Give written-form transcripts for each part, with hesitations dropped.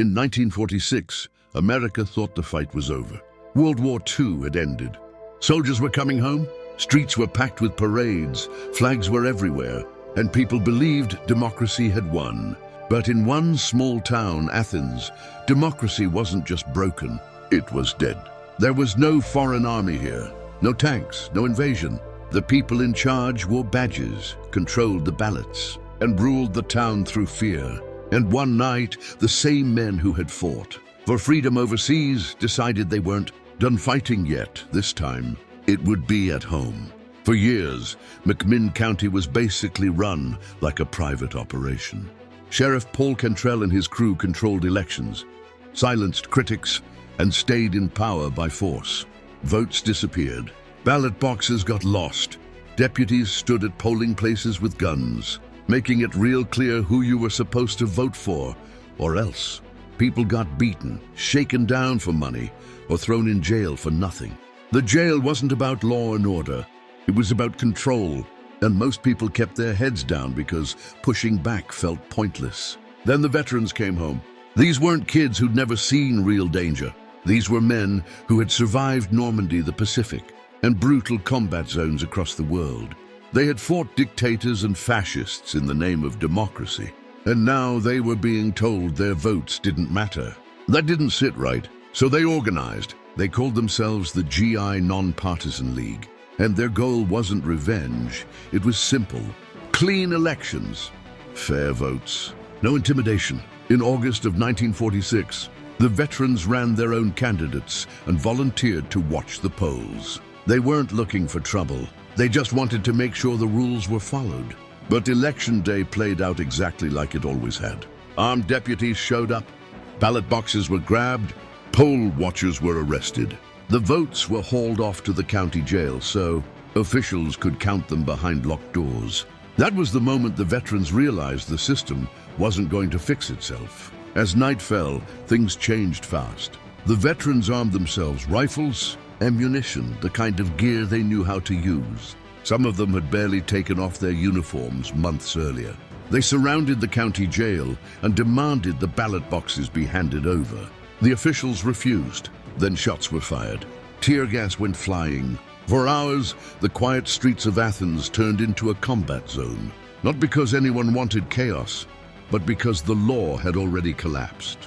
In 1946, America thought the fight was over. World War II had ended. Soldiers were coming home, streets were packed with parades, flags were everywhere, and people believed democracy had won. But in one small town, Athens, democracy wasn't just broken, it was dead. There was no foreign army here, no tanks, no invasion. The people in charge wore badges, controlled the ballots, and ruled the town through fear. And one night, the same men who had fought for freedom overseas decided they weren't done fighting yet. This time, it would be at home. For years, McMinn County was basically run like a private operation. Sheriff Paul Cantrell and his crew controlled elections, silenced critics, and stayed in power by force. Votes disappeared. Ballot boxes got lost. Deputies stood at polling places with guns, making it real clear who you were supposed to vote for, or else. People got beaten, shaken down for money, or thrown in jail for nothing. The jail wasn't about law and order. It was about control, and most people kept their heads down because pushing back felt pointless. Then the veterans came home. These weren't kids who'd never seen real danger. These were men who had survived Normandy, the Pacific, and brutal combat zones across the world. They had fought dictators and fascists in the name of democracy, and now they were being told their votes didn't matter. That didn't sit right, so they organized. They called themselves the GI Nonpartisan League, and their goal wasn't revenge. It was simple: clean elections, fair votes, no intimidation. In August of 1946, the veterans ran their own candidates and volunteered to watch the polls. They weren't looking for trouble. They just wanted to make sure the rules were followed. But election day played out exactly like it always had. Armed deputies showed up, ballot boxes were grabbed, poll watchers were arrested. The votes were hauled off to the county jail so officials could count them behind locked doors. That was the moment the veterans realized the system wasn't going to fix itself. As night fell, things changed fast. The veterans armed themselves: rifles, ammunition, the kind of gear they knew how to use. Some of them had barely taken off their uniforms months earlier. They surrounded the county jail and demanded the ballot boxes be handed over. The officials refused. Then shots were fired. Tear gas went flying. For hours, the quiet streets of Athens turned into a combat zone. Not because anyone wanted chaos, but because the law had already collapsed.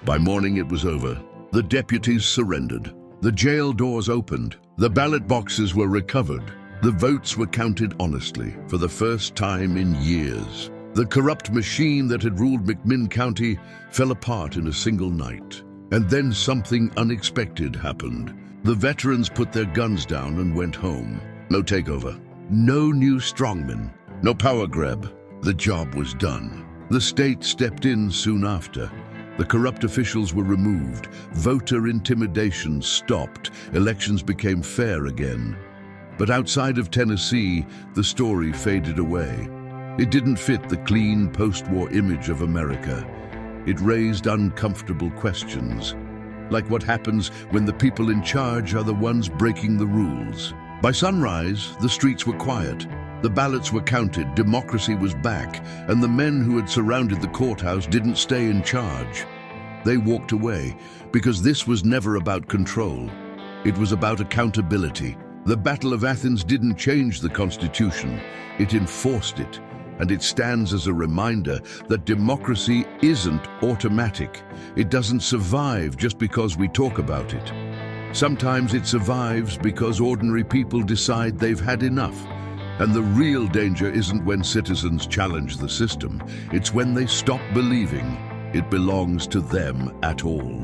By morning it was over. The deputies surrendered. The jail doors opened. The ballot boxes were recovered. The votes were counted honestly for the first time in years. The corrupt machine that had ruled McMinn County fell apart in a single night. And then something unexpected happened. The veterans put their guns down and went home. No takeover, no new strongmen, no power grab. The job was done. The state stepped in soon after. The corrupt officials were removed. Voter intimidation stopped. Elections became fair again. But outside of Tennessee, the story faded away. It didn't fit the clean post-war image of America. It raised uncomfortable questions, like what happens when the people in charge are the ones breaking the rules. By sunrise, the streets were quiet. The ballots were counted, democracy was back, and the men who had surrounded the courthouse didn't stay in charge. They walked away because this was never about control. It was about accountability. The Battle of Athens didn't change the Constitution, it enforced it. And it stands as a reminder that democracy isn't automatic. It doesn't survive just because we talk about it. Sometimes it survives because ordinary people decide they've had enough. And the real danger isn't when citizens challenge the system. It's when they stop believing it belongs to them at all.